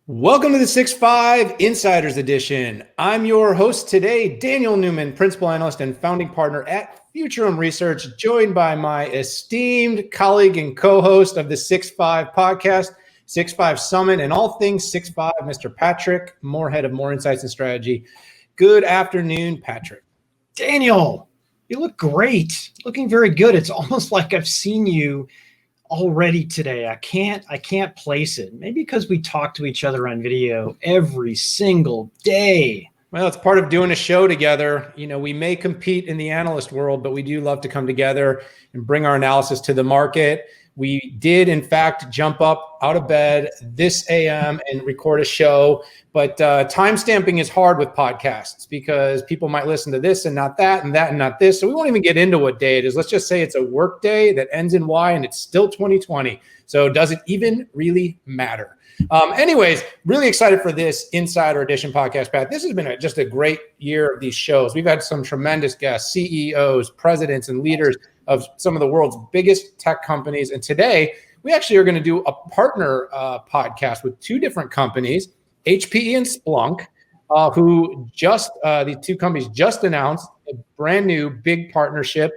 Welcome to the 6.5 Insiders Edition. I'm your host today, Daniel Newman, Principal Analyst and Founding Partner at Futurum Research, joined by my esteemed colleague and co-host of the 6.5 podcast, 6.5 Summit, and all things 6.5, Mr. Patrick Moorhead of More Insights and Strategy. Good afternoon, Patrick. Daniel, you look great. Looking very good. It's almost like I've seen you already today. I can't place it. Maybe because we talk to each other on video every single day. Well, it's part of doing a show together. You know, we may compete in the analyst world, but we do love to come together and bring our analysis to the market. We did, in fact, jump up out of bed this AM and record a show. But time stamping is hard with podcasts because people might listen to this and not that and that and not this. So we won't even get into what day it is. Let's just say it's a work day that ends in Y and it's still 2020. So does it even really matter? Anyways, really excited for this Insider Edition podcast, Pat. This has been just a great year of these shows. We've had some tremendous guests, CEOs, presidents, and leaders of some of the world's biggest tech companies. And today, we actually are going to do a partner podcast with two different companies, HPE and Splunk, who the two companies just announced a brand new big partnership.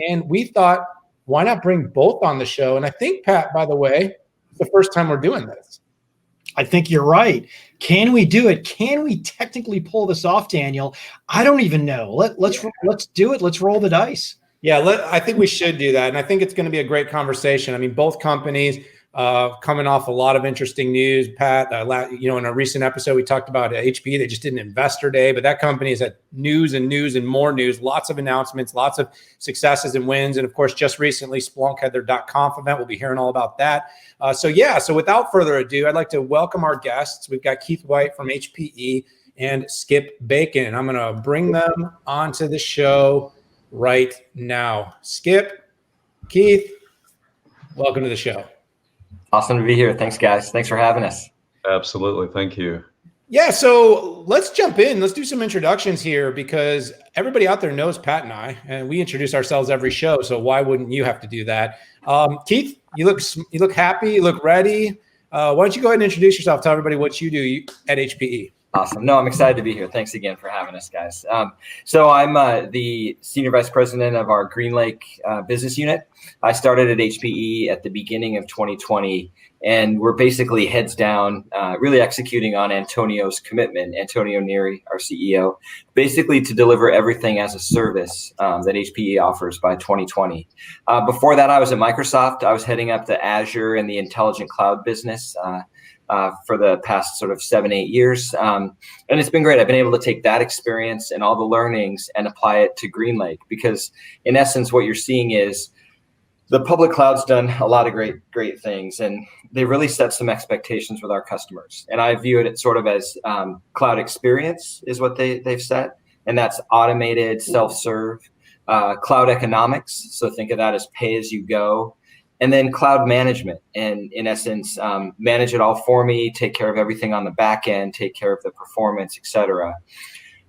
And we thought, why not bring both on the show? And I think, Pat, by the way, it's the first time we're doing this. I think you're right. Can we do it? Can we technically pull this off, Daniel? I don't even know. Let's do it. Let's roll the dice. Yeah, I think we should do that. And I think it's going to be a great conversation. I mean, both companies coming off a lot of interesting news. Pat, in a recent episode, we talked about HPE. They just did an investor day, but that company has had news and more news, lots of announcements, lots of successes and wins. And of course, just recently, Splunk had their .conf event. We'll be hearing all about that. So without further ado, I'd like to welcome our guests. We've got Keith White from HPE and Skip Bacon. I'm going to bring them onto the show right now. Skip, Keith, welcome to the show. Awesome to be here. Thanks, guys. Thanks for having us. Absolutely. Thank you. Yeah, so let's jump in. Let's do some introductions here because everybody out there knows Pat and I, and we introduce ourselves every show. So why wouldn't you have to do that? Keith, you look happy. You look ready. Why don't you go ahead and introduce yourself? Tell everybody what you do at HPE. Awesome. No, I'm excited to be here. Thanks again for having us, guys. So I'm the Senior Vice President of our GreenLake business unit. I started at HPE at the beginning of 2020, and we're basically heads down, really executing on Antonio's commitment, Antonio Neri, our CEO, basically to deliver everything as a service that HPE offers by 2020. Before that, I was at Microsoft. I was heading up the Azure and the Intelligent Cloud business for the past sort of 7-8 years. And it's been great. I've been able to take that experience and all the learnings and apply it to GreenLake because in essence, what you're seeing is the public cloud's done a lot of great things, and they really set some expectations with our customers. And I view it sort of as cloud experience is what they've set, and that's automated, self-serve, cloud economics. So think of that as pay as you go. And then cloud management, and in essence, manage it all for me, take care of everything on the back end, take care of the performance, et cetera.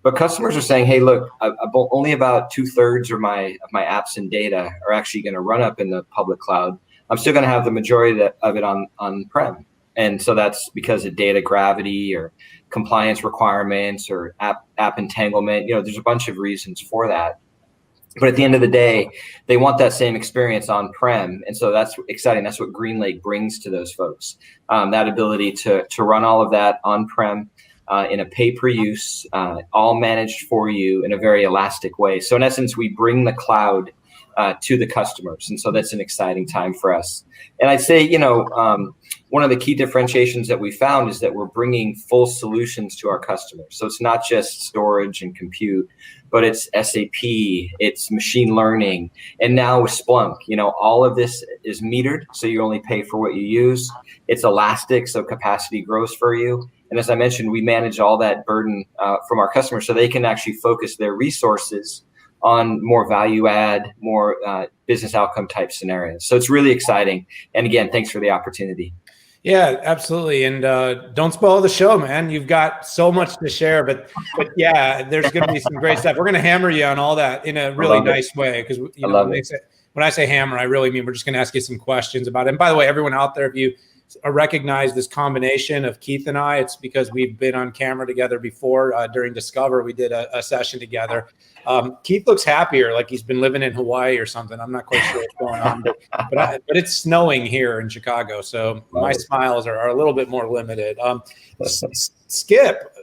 But customers are saying, hey, look, only about 2/3 of my apps and data are actually going to run up in the public cloud. I'm still going to have the majority of it on-prem. And so that's because of data gravity or compliance requirements or app entanglement. You know, there's a bunch of reasons for that. But at the end of the day, they want that same experience on-prem. And so that's exciting. That's what GreenLake brings to those folks, that ability to run all of that on-prem in a pay-per-use, all managed for you in a very elastic way. So in essence, we bring the cloud to the customers. And so that's an exciting time for us. And I'd say, one of the key differentiations that we found is that we're bringing full solutions to our customers. So it's not just storage and compute, but it's SAP, it's machine learning. And now with Splunk, all of this is metered. So you only pay for what you use. It's elastic, so capacity grows for you. And as I mentioned, we manage all that burden from our customers so they can actually focus their resources on more value add, more business outcome type scenarios. So it's really exciting. And again, thanks for the opportunity. Yeah, absolutely. And don't spoil the show, man. You've got so much to share, but yeah, there's going to be some great stuff. We're going to hammer you on all that in a really nice way. Because when I say hammer, I really mean we're just going to ask you some questions about it. And by the way, everyone out there, if you recognize this combination of Keith and I. It's because we've been on camera together before. During Discover, we did a session together. Keith looks happier, like he's been living in Hawaii or something. I'm not quite sure what's going on, but it's snowing here in Chicago, so my smiles are a little bit more limited. Skip,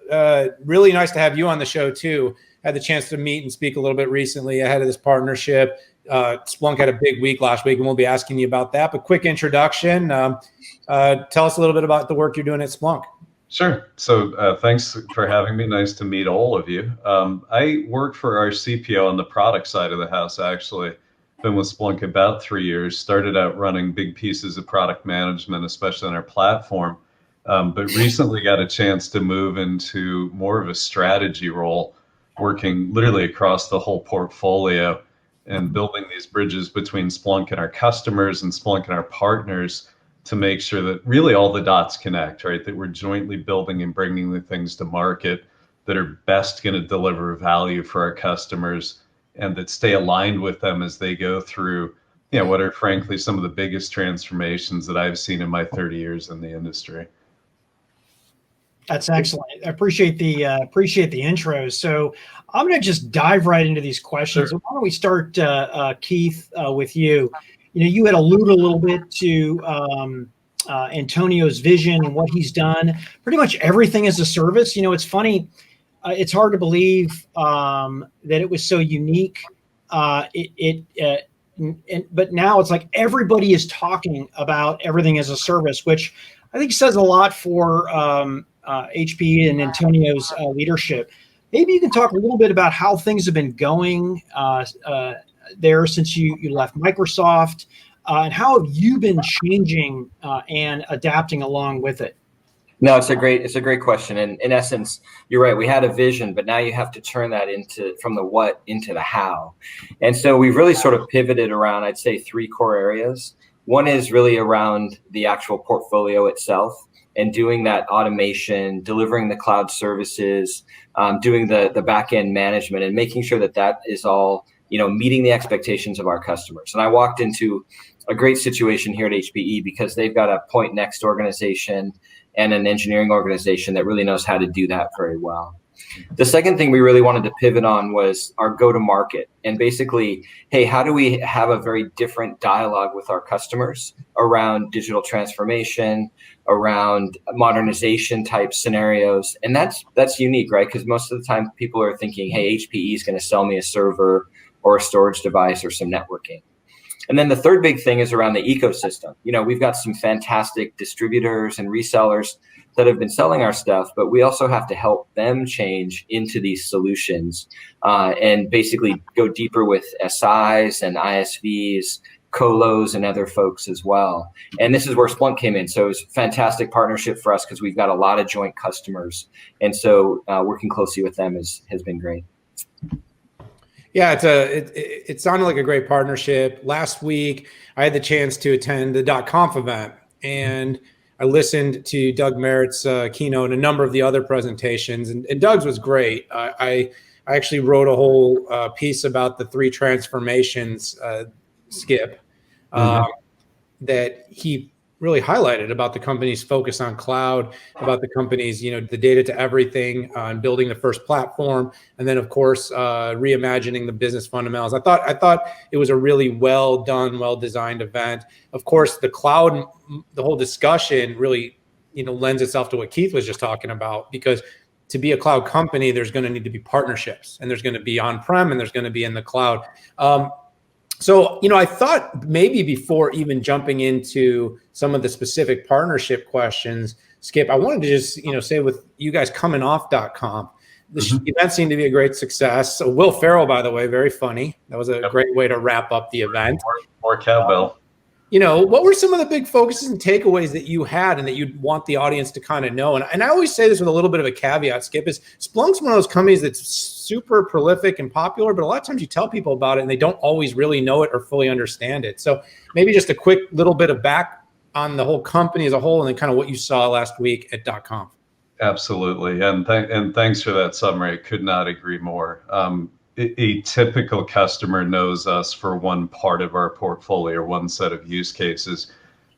really nice to have you on the show too. Had the chance to meet and speak a little bit recently ahead of this partnership. Splunk had a big week last week, and we'll be asking you about that. But quick introduction. Tell us a little bit about the work you're doing at Splunk. Sure. So thanks for having me. Nice to meet all of you. I work for our CPO on the product side of the house, actually. Been with Splunk about 3 years. Started out running big pieces of product management, especially on our platform. But recently got a chance to move into more of a strategy role, working literally across the whole portfolio and building these bridges between Splunk and our customers and Splunk and our partners to make sure that really all the dots connect, right? That we're jointly building and bringing the things to market that are best going to deliver value for our customers and that stay aligned with them as they go through, what are frankly some of the biggest transformations that I've seen in my 30 years in the industry. That's excellent. I appreciate the intro. So I'm going to just dive right into these questions. Sure. Why don't we start, Keith, with you? You had alluded a little bit to Antonio's vision and what he's done. Pretty much everything as a service. It's funny. It's hard to believe that it was so unique. But now it's like everybody is talking about everything as a service, which I think says a lot for HPE and Antonio's leadership. Maybe you can talk a little bit about how things have been going there since you left Microsoft, and how have you been changing and adapting along with it? No, it's a great question. And in essence, you're right. We had a vision, but now you have to turn that from the what into the how. And so we've really sort of pivoted around, I'd say, 3 core areas. One is really around the actual portfolio itself and doing that automation, delivering the cloud services, doing the back-end management, and making sure that is all, meeting the expectations of our customers. And I walked into a great situation here at HPE because they've got a point next organization and an engineering organization that really knows how to do that very well. The second thing we really wanted to pivot on was our go-to-market, and basically, hey, how do we have a very different dialogue with our customers around digital transformation, around modernization type scenarios? And that's unique, right? Because most of the time people are thinking, hey, HPE is going to sell me a server or a storage device or some networking. And then the third big thing is around the ecosystem. We've got some fantastic distributors and resellers that have been selling our stuff, but we also have to help them change into these solutions and basically go deeper with SIs and ISVs, colos, and other folks as well. And this is where Splunk came in. So it was a fantastic partnership for us because we've got a lot of joint customers. And so working closely with them has been great. Yeah, it sounded like a great partnership. Last week, I had the chance to attend the .conf event, and I listened to Doug Merritt's keynote and a number of the other presentations, and Doug's was great. I actually wrote a whole piece about the 3 transformations, Skip, that he really highlighted about the company's focus on cloud, about the company's, the data to everything, and building the first platform, and then of course reimagining the business fundamentals. I thought it was a really well done, well designed event. Of course, the cloud, the whole discussion really, lends itself to what Keith was just talking about, because to be a cloud company, there's going to need to be partnerships, and there's going to be on-prem, and there's going to be in the cloud. So, I thought maybe before even jumping into some of the specific partnership questions, Skip, I wanted to just, say with you guys coming off .conf, the event seemed to be a great success. So Will Ferrell, by the way, very funny. That was a great way to wrap up the event. More cowbell. What were some of the big focuses and takeaways that you had and that you'd want the audience to kind of know? And I always say this with a little bit of a caveat, Skip, is Splunk's one of those companies that's super prolific and popular, but a lot of times you tell people about it and they don't always really know it or fully understand it. So maybe just a quick little bit of back on the whole company as a whole and then kind of what you saw last week at .conf. Absolutely. And thanks for that summary. I could not agree more. A typical customer knows us for one part of our portfolio, one set of use cases.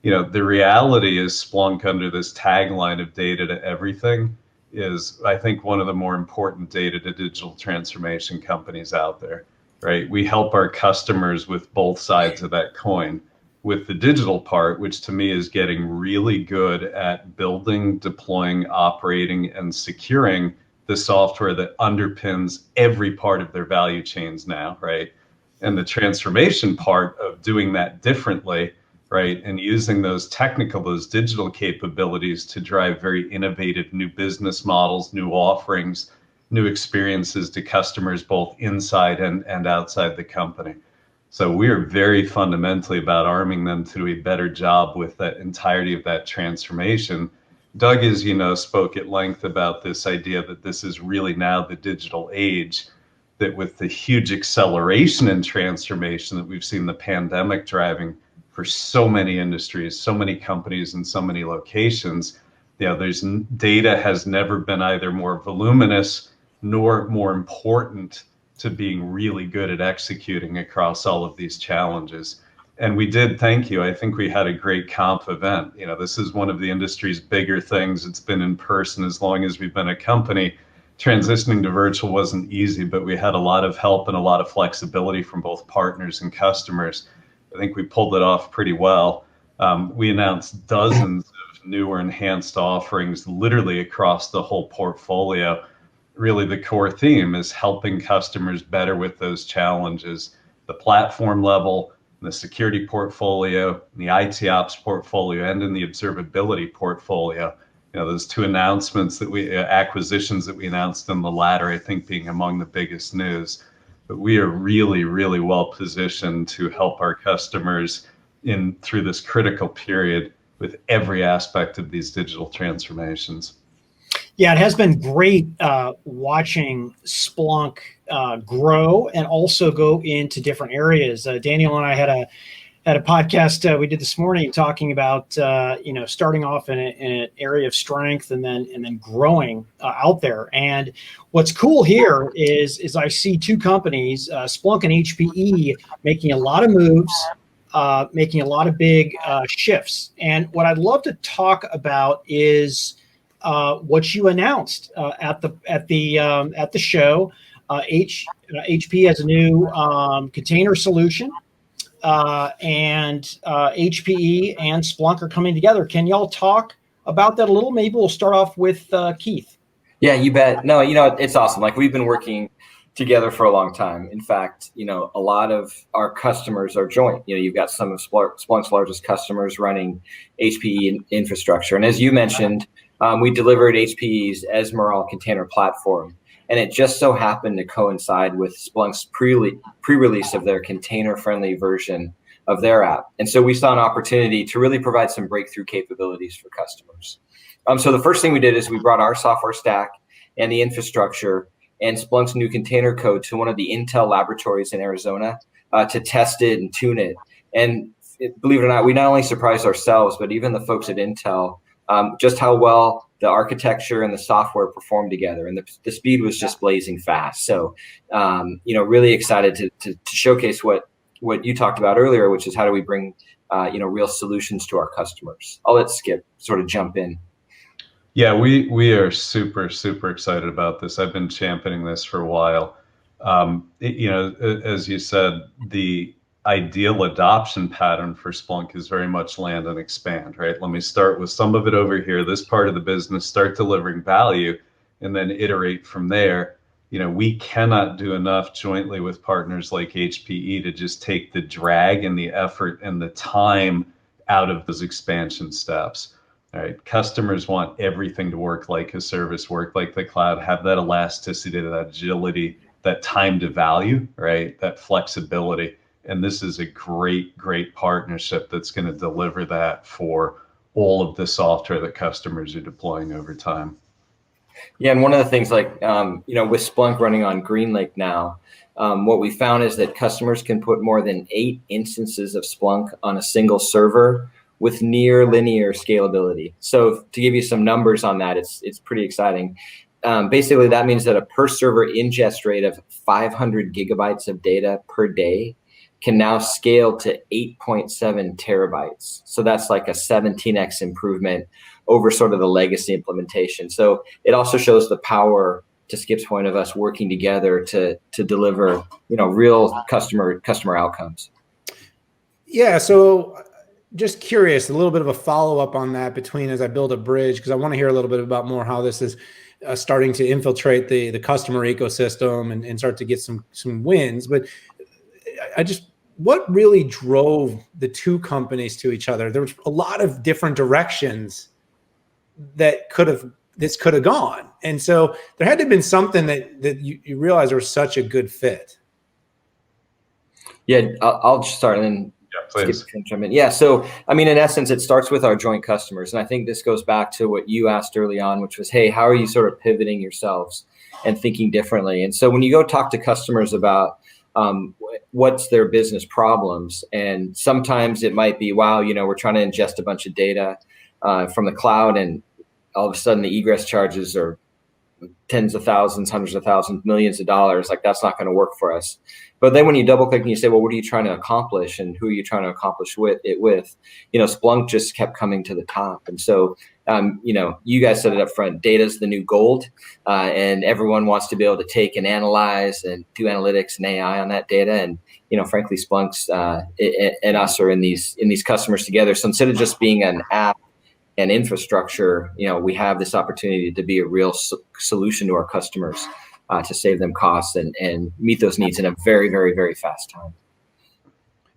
The reality is Splunk, under this tagline of data to everything, is, I think, one of the more important data to digital transformation companies out there, right? We help our customers with both sides of that coin, with the digital part, which to me is getting really good at building, deploying, operating, and securing the software that underpins every part of their value chains now, right? And the transformation part of doing that differently, right? And using those digital capabilities to drive very innovative new business models, new offerings, new experiences to customers, both inside and outside the company. So we are very fundamentally about arming them to do a better job with that entirety of that transformation. Doug, as you know, spoke at length about this idea that this is really now the digital age, that with the huge acceleration and transformation that we've seen the pandemic driving for so many industries, so many companies, and so many locations, data has never been either more voluminous nor more important to being really good at executing across all of these challenges. And we did, thank you. I think we had a great conf event. This is one of the industry's bigger things. It's been in person as long as we've been a company. Transitioning to virtual wasn't easy, but we had a lot of help and a lot of flexibility from both partners and customers. I think we pulled it off pretty well. We announced dozens of new or enhanced offerings literally across the whole portfolio. Really, the core theme is helping customers better with those challenges, the platform level, the security portfolio, the IT ops portfolio, and in the observability portfolio. Those two acquisitions that we announced, in the latter, I think, being among the biggest news. But we are really, really well positioned to help our customers through this critical period with every aspect of these digital transformations. Yeah, it has been great watching Splunk grow and also go into different areas. Daniel and I had a podcast we did this morning talking about starting off in an area of strength and then growing out there. And what's cool here is I see two companies, Splunk and HPE, making a lot of moves, making a lot of big shifts. And what I'd love to talk about is what you announced at the show. HPE has a new container solution, and HPE and Splunk are coming together. Can y'all talk about that a little? Maybe we'll start off with Keith. Yeah, you bet. No, it's awesome. Like, we've been working together for a long time. In fact, a lot of our customers are joint. You've got some of Splunk's largest customers running HPE infrastructure. And as you mentioned, we delivered HPE's Esmeralda container platform, and it just so happened to coincide with Splunk's pre-release of their container-friendly version of their app. And so we saw an opportunity to really provide some breakthrough capabilities for customers. So the first thing we did is we brought our software stack and the infrastructure and Splunk's new container code to one of the Intel laboratories in Arizona to test it and tune it. And believe it or not, we not only surprised ourselves, but even the folks at Intel, just how well the architecture and the software performed together, and the speed was just blazing fast. So, really excited to showcase what you talked about earlier, which is how do we bring, real solutions to our customers. I'll let Skip sort of jump in. Yeah, we are super, super excited about this. I've been championing this for a while. As you said, the ideal adoption pattern for Splunk is very much land and expand, right? Let me start with some of it over here, this part of the business, start delivering value, and then iterate from there. We cannot do enough jointly with partners like HPE to just take the drag and the effort and the time out of those expansion steps. All right, customers want everything to work like a service, work like the cloud, have that elasticity, that agility, that time to value, right? That flexibility. And this is a great, great partnership that's going to deliver that for all of the software that customers are deploying over time. Yeah, and one of the things, like, with Splunk running on GreenLake now, what we found is that customers can put more than 8 instances of Splunk on a single server with near linear scalability. So to give you some numbers on that, it's pretty exciting. Basically, that means that a per server ingest rate of 500 gigabytes of data per day can now scale to 8.7 terabytes. So that's like a 17x improvement over sort of the legacy implementation. So it also shows the power, to Skip's point, of us working together to deliver, real customer outcomes. Yeah. So just curious, a little bit of a follow-up on that between as I build a bridge, because I want to hear a little bit about more how this is starting to infiltrate the customer ecosystem and start to get some wins. But what really drove the two companies to each other? There was a lot of different directions that this could have gone. And so there had to have been something that you realized was such a good fit. Yeah, I'll just start and then please. Yeah, so I mean, in essence, it starts with our joint customers. And I think this goes back to what you asked early on, which was, hey, how are you sort of pivoting yourselves and thinking differently? And so when you go talk to customers about what's their business problems, and sometimes it might be, wow, we're trying to ingest a bunch of data from the cloud, and all of a sudden the egress charges are tens of thousands, hundreds of thousands, millions of dollars. Like, that's not going to work for us. But then when you double click and you say, well, what are you trying to accomplish and who are you trying to accomplish with? Splunk just kept coming to the top. And so, you guys said it up front, data's the new gold, and everyone wants to be able to take and analyze and do analytics and AI on that data. And, frankly, Splunk's and us are in these customers together. So instead of just being an app and infrastructure, we have this opportunity to be a real solution to our customers, to save them costs and meet those needs in a very, very, very fast time.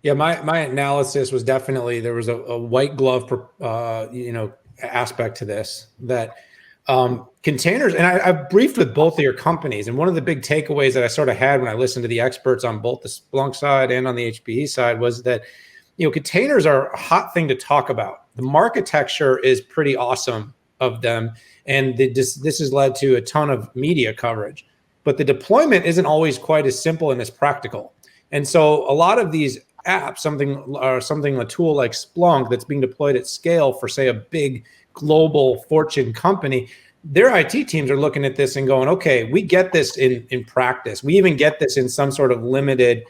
Yeah, my analysis was definitely there was a white glove, aspect to this, that containers, and I've briefed with both of your companies, and one of the big takeaways that I sort of had when I listened to the experts on both the Splunk side and on the HPE side was that containers are a hot thing to talk about. The architecture is pretty awesome of them, and this has led to a ton of media coverage. But the deployment isn't always quite as simple and as practical. And so a lot of these apps, a tool like Splunk that's being deployed at scale for, say, a big global Fortune company, their IT teams are looking at this and going, okay, we get this in practice. We even get this in some sort of limited,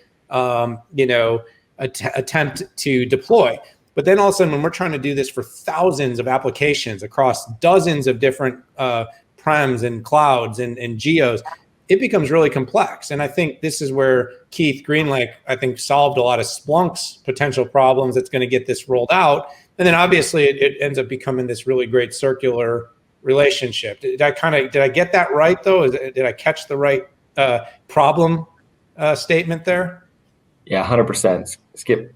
attempt to deploy. But then all of a sudden, when we're trying to do this for thousands of applications across dozens of different prems and clouds and geos, it becomes really complex. And I think this is where Keith GreenLake, I think, solved a lot of Splunk's potential problems that's going to get this rolled out. And then obviously it ends up becoming this really great circular relationship. Did I get that right though? Did I catch the right problem statement there? Yeah, 100%. Skip.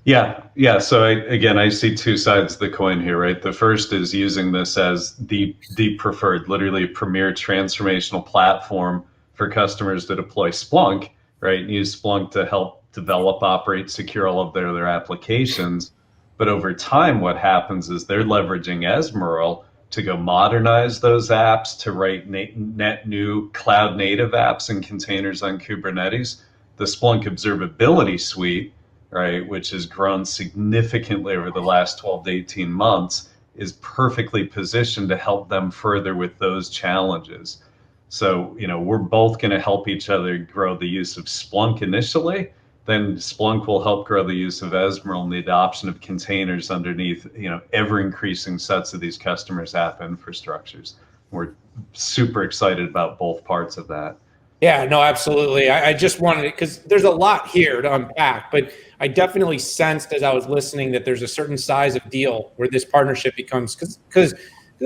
Yeah. So I see two sides of the coin here, right? The first is using this as the preferred, literally premier transformational platform for customers to deploy Splunk, right? And use Splunk to help develop, operate, secure all of their applications. But over time, what happens is they're leveraging Ezmeral to go modernize those apps, to write net new cloud native apps and containers on Kubernetes. The Splunk Observability Suite, right, which has grown significantly over the last 12 to 18 months, is perfectly positioned to help them further with those challenges. So, we're both going to help each other grow the use of Splunk initially. Then Splunk will help grow the use of Ezmeral and the adoption of containers underneath, ever increasing sets of these customers' app infrastructures. We're super excited about both parts of that. Yeah, no, absolutely. I just wanted it because there's a lot here to unpack, but I definitely sensed as I was listening that there's a certain size of deal where this partnership becomes, because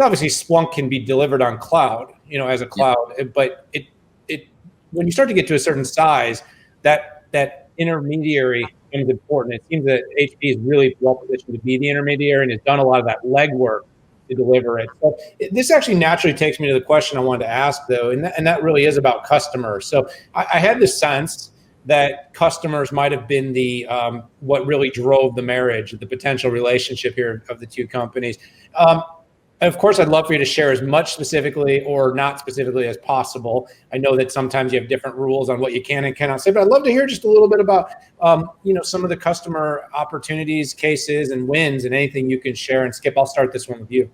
obviously Splunk can be delivered on cloud, as a cloud, but it when you start to get to a certain size, that intermediary is important. It seems that HPE is really well positioned to be the intermediary and has done a lot of that legwork to deliver it. So this actually naturally takes me to the question I wanted to ask, though, and that really is about customers. So I had the sense that customers might have been the what really drove the marriage, the potential relationship here of the two companies. Of course, I'd love for you to share as much specifically or not specifically as possible. I know that sometimes you have different rules on what you can and cannot say, but I'd love to hear just a little bit about, some of the customer opportunities, cases, and wins, and anything you can share. And Skip, I'll start this one with you.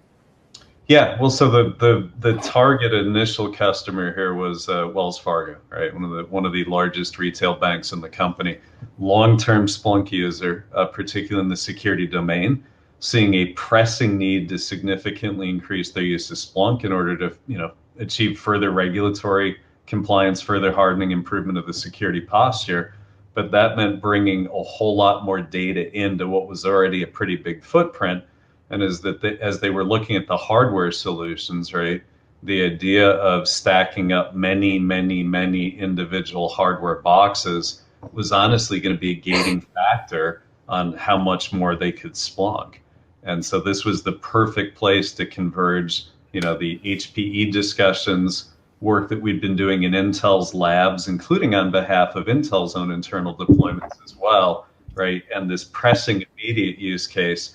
Yeah, well, so the target initial customer here was Wells Fargo, right? One of the largest retail banks in the company, long-term Splunk user, particularly in the security domain, seeing a pressing need to significantly increase their use of Splunk in order to, achieve further regulatory compliance, further hardening, improvement of the security posture. But that meant bringing a whole lot more data into what was already a pretty big footprint. And is that as they were looking at the hardware solutions, right, the idea of stacking up many, many, many individual hardware boxes was honestly going to be a gating factor on how much more they could Splunk. And so this was the perfect place to converge, the HPE discussions, work that we've been doing in Intel's labs, including on behalf of Intel's own internal deployments as well, right? And this pressing immediate use case.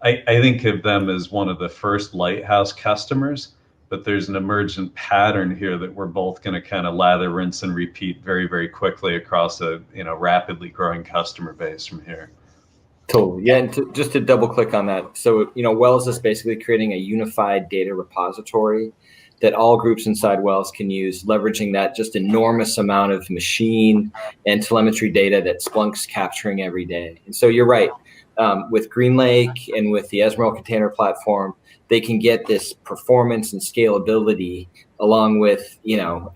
I think of them as one of the first lighthouse customers, but there's an emergent pattern here that we're both going to kind of lather, rinse, and repeat very, very quickly across a rapidly growing customer base from here. Totally. Yeah. And just to double click on that. So, Wells is basically creating a unified data repository that all groups inside Wells can use, leveraging that just enormous amount of machine and telemetry data that Splunk's capturing every day. And so you're right. With GreenLake and with the Esmeralda container platform, they can get this performance and scalability along with,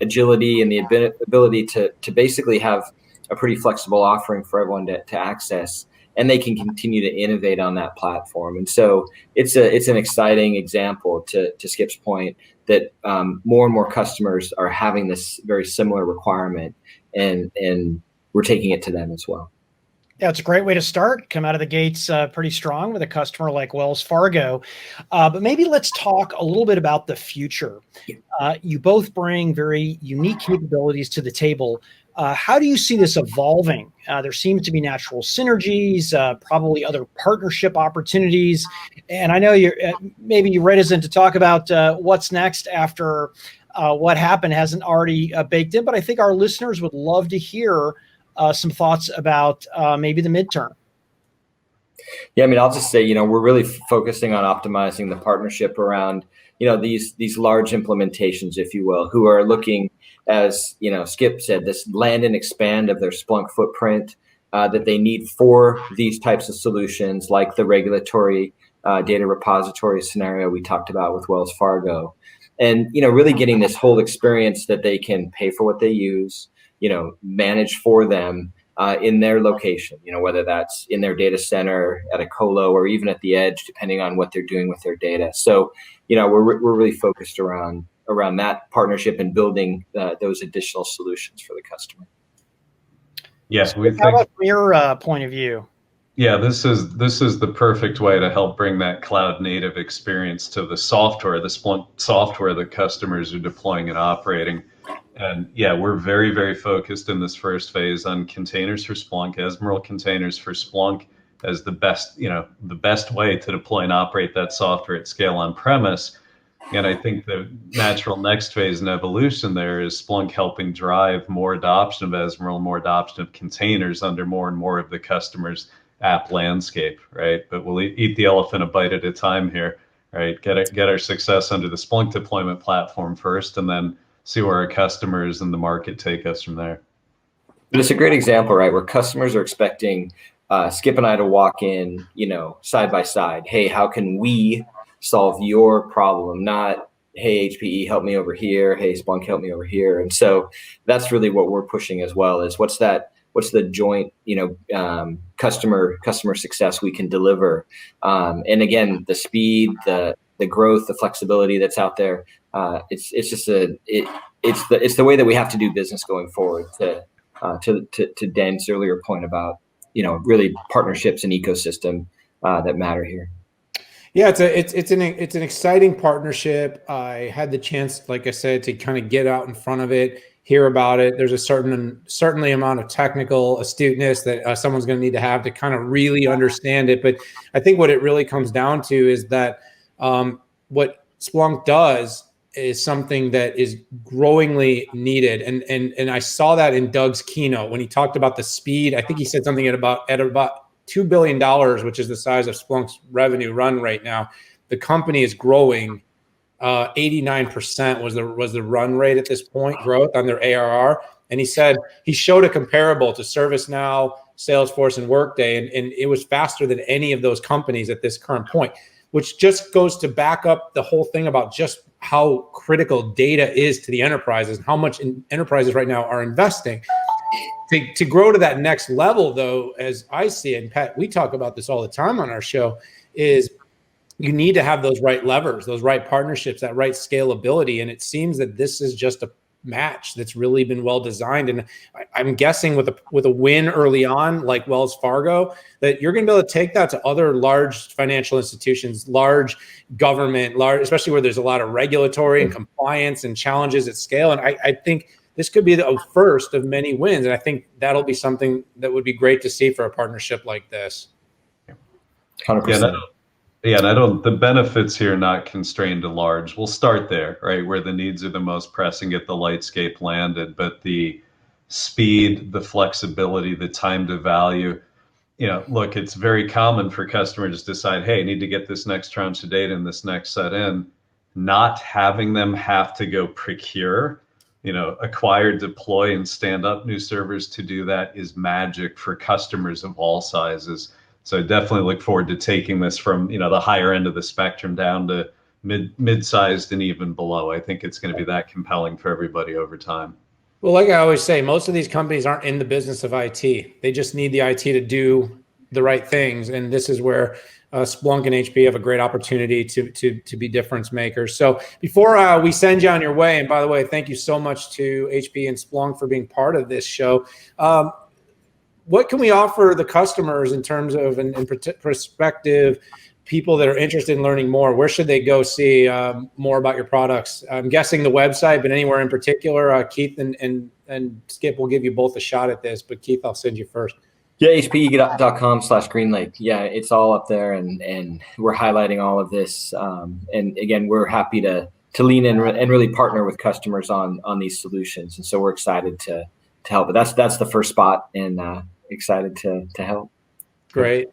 agility and the ability to basically have a pretty flexible offering for everyone to access. And they can continue to innovate on that platform. And so it's an exciting example, to Skip's point, that more and more customers are having this very similar requirement, and we're taking it to them as well. Yeah, it's a great way to start. Come out of the gates pretty strong with a customer like Wells Fargo. But maybe let's talk a little bit about the future. You both bring very unique capabilities to the table. How do you see this evolving? There seems to be natural synergies, probably other partnership opportunities. And I know you're maybe reticent to talk about what's next after what happened hasn't already baked in, but I think our listeners would love to hear some thoughts about maybe the midterm. Yeah, I mean, I'll just say, we're really focusing on optimizing the partnership around, these large implementations, if you will, who are looking, as Skip said, this land and expand of their Splunk footprint that they need for these types of solutions, like the regulatory data repository scenario we talked about with Wells Fargo, and really getting this whole experience that they can pay for what they use, manage for them in their location, whether that's in their data center, at a colo, or even at the edge, depending on what they're doing with their data. So, we're really focused around that partnership and building those additional solutions for the customer. Yes, so how about from your point of view? Yeah, this is the perfect way to help bring that cloud native experience to the software, the Splunk software that customers are deploying and operating. And yeah, we're very, very focused in this first phase on containers for Splunk, Esmeralda containers for Splunk as the best way to deploy and operate that software at scale on premise. And I think the natural next phase in evolution there is Splunk helping drive more adoption of Esmeralda, more adoption of containers under more and more of the customers' app landscape, right? But we'll eat the elephant a bite at a time here, right? Get our success under the Splunk deployment platform first, and then see where our customers and the market take us from there. But it's a great example, right, where customers are expecting Skip and I to walk in, side by side. Hey, how can we solve your problem? Not, hey, HPE, help me over here. Hey, Splunk, help me over here. And so that's really what we're pushing as well, is what's the joint, customer success we can deliver. And again, the speed, the growth, the flexibility that's out there. It's the way that we have to do business going forward. To Dan's earlier point about really partnerships and ecosystem that matter here. Yeah, it's an exciting partnership. I had the chance, like I said, to kind of get out in front of it, hear about it. There's a certainly amount of technical astuteness that someone's going to need to have to kind of really understand it. But I think what it really comes down to is that what Splunk does is something that is growingly needed. And I saw that in Doug's keynote when he talked about the speed. I think he said something at about $2 billion, which is the size of Splunk's revenue run right now. The company is growing 89% was the run rate at this point, growth on their ARR. And he said he showed a comparable to ServiceNow, Salesforce, and Workday, and it was faster than any of those companies at this current point, which just goes to back up the whole thing about just how critical data is to the enterprises and how much enterprises right now are investing. To grow to that next level, though, as I see it, and Pat, we talk about this all the time on our show, is you need to have those right levers, those right partnerships, that right scalability. And it seems that this is just a match that's really been well designed. And I'm guessing with a win early on, like Wells Fargo, that you're going to be able to take that to other large financial institutions, large government, especially where there's a lot of regulatory and compliance and challenges at scale. And I think this could be the first of many wins. And I think that'll be something that would be great to see for a partnership like this. 100%. Yeah, and the benefits here are not constrained to large. We'll start there, right, where the needs are the most pressing, get the Lightscape landed, but the speed, the flexibility, the time to value, look, it's very common for customers to decide, hey, I need to get this next tranche of data and this next set in. Not having them have to go procure, acquire, deploy, and stand up new servers to do that is magic for customers of all sizes. So I definitely look forward to taking this from, the higher end of the spectrum down to mid-sized and even below. I think it's going to be that compelling for everybody over time. Well, like I always say, most of these companies aren't in the business of IT. They just need the IT to do the right things. And this is where Splunk and HPE have a great opportunity to be difference makers. So before we send you on your way, and by the way, thank you so much to HPE and Splunk for being part of this show. What can we offer the customers in terms of and prospective people that are interested in learning more? Where should they go see more about your products? I'm guessing the website, but anywhere in particular? Keith and Skip will give you both a shot at this, but Keith, I'll send you first. Yeah, hpe.com/GreenLake. Yeah, it's all up there, and we're highlighting all of this. And again, we're happy to lean in and really partner with customers on these solutions. And so we're excited to help. But that's the first spot, and excited to help. Great.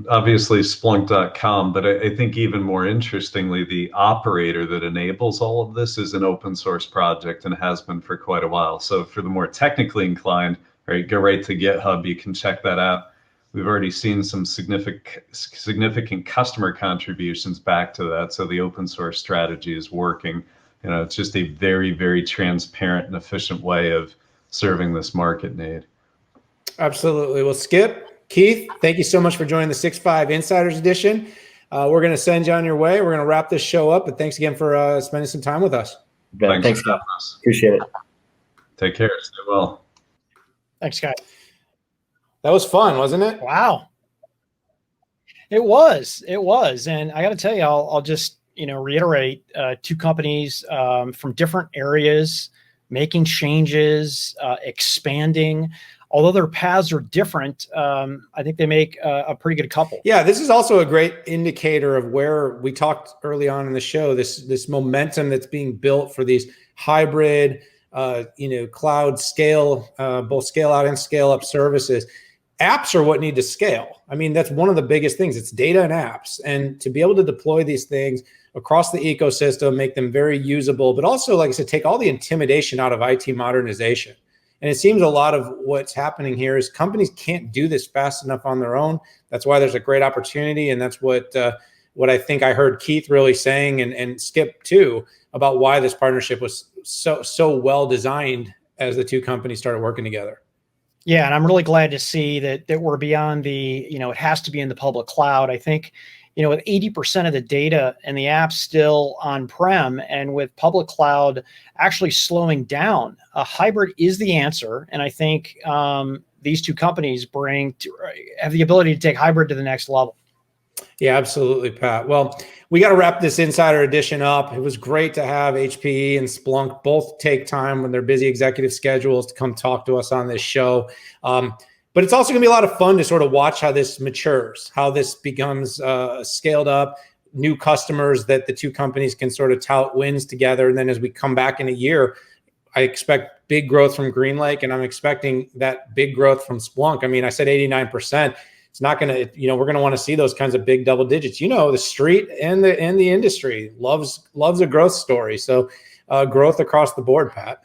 Obviously Splunk.com, but I think even more interestingly, the operator that enables all of this is an open source project and has been for quite a while. So for the more technically inclined, right, go right to GitHub. You can check that out. We've already seen some significant customer contributions back to that. So the open source strategy is working. It's just a very, very transparent and efficient way of serving this market need. Absolutely. Well, Skip, Keith, thank you so much for joining the 6.5 Insiders Edition. We're going to send you on your way. We're going to wrap this show up, but thanks again for spending some time with us. Thanks, guys. Appreciate it. Take care. Stay well. Thanks, guys. That was fun, wasn't it? Wow. It was. And I got to tell you, I'll just, reiterate two companies from different areas, making changes, expanding. Although their paths are different, I think they make a pretty good couple. Yeah, this is also a great indicator of where we talked early on in the show, this momentum that's being built for these hybrid, cloud scale, both scale out and scale up services. Apps are what need to scale. I mean, that's one of the biggest things. It's data and apps. And to be able to deploy these things across the ecosystem, make them very usable, but also, like I said, take all the intimidation out of IT modernization. And it seems a lot of what's happening here is companies can't do this fast enough on their own. That's why there's a great opportunity. And that's what I think I heard Keith really saying and Skip too, about why this partnership was so well designed as the two companies started working together. Yeah, and I'm really glad to see that we're beyond the, it has to be in the public cloud. I think, with 80% of the data and the apps still on-prem, and with public cloud actually slowing down, a hybrid is the answer. And I think these two companies have the ability to take hybrid to the next level. Yeah, absolutely, Pat. Well, we got to wrap this Insider Edition up. It was great to have HPE and Splunk both take time when their busy executive schedules to come talk to us on this show. But it's also going to be a lot of fun to sort of watch how this matures, how this becomes scaled up, new customers that the two companies can sort of tout wins together. And then as we come back in a year, I expect big growth from GreenLake, and I'm expecting that big growth from Splunk. I mean, I said 89%. it's not going to, you know, we're going to want to see those kinds of big double digits. You know, the street and the industry loves a growth story. So growth across the board, Pat.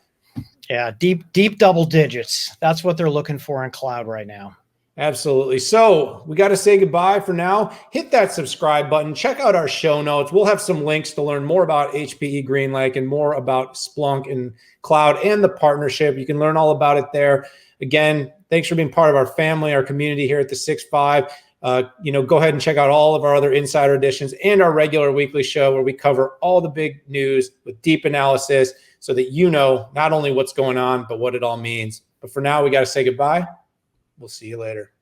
Yeah, deep double digits. That's what they're looking for in cloud right now. Absolutely. So we got to say goodbye for now. Hit that subscribe button. Check out our show notes. We'll have some links to learn more about HPE GreenLake and more about Splunk and cloud and the partnership. You can learn all about it there. Again, thanks for being part of our family, our community here at the 6-5. You know, go ahead and check out all of our other insider editions and our regular weekly show where we cover all the big news with deep analysis so that you know not only what's going on, but what it all means. But for now, we got to say goodbye. We'll see you later.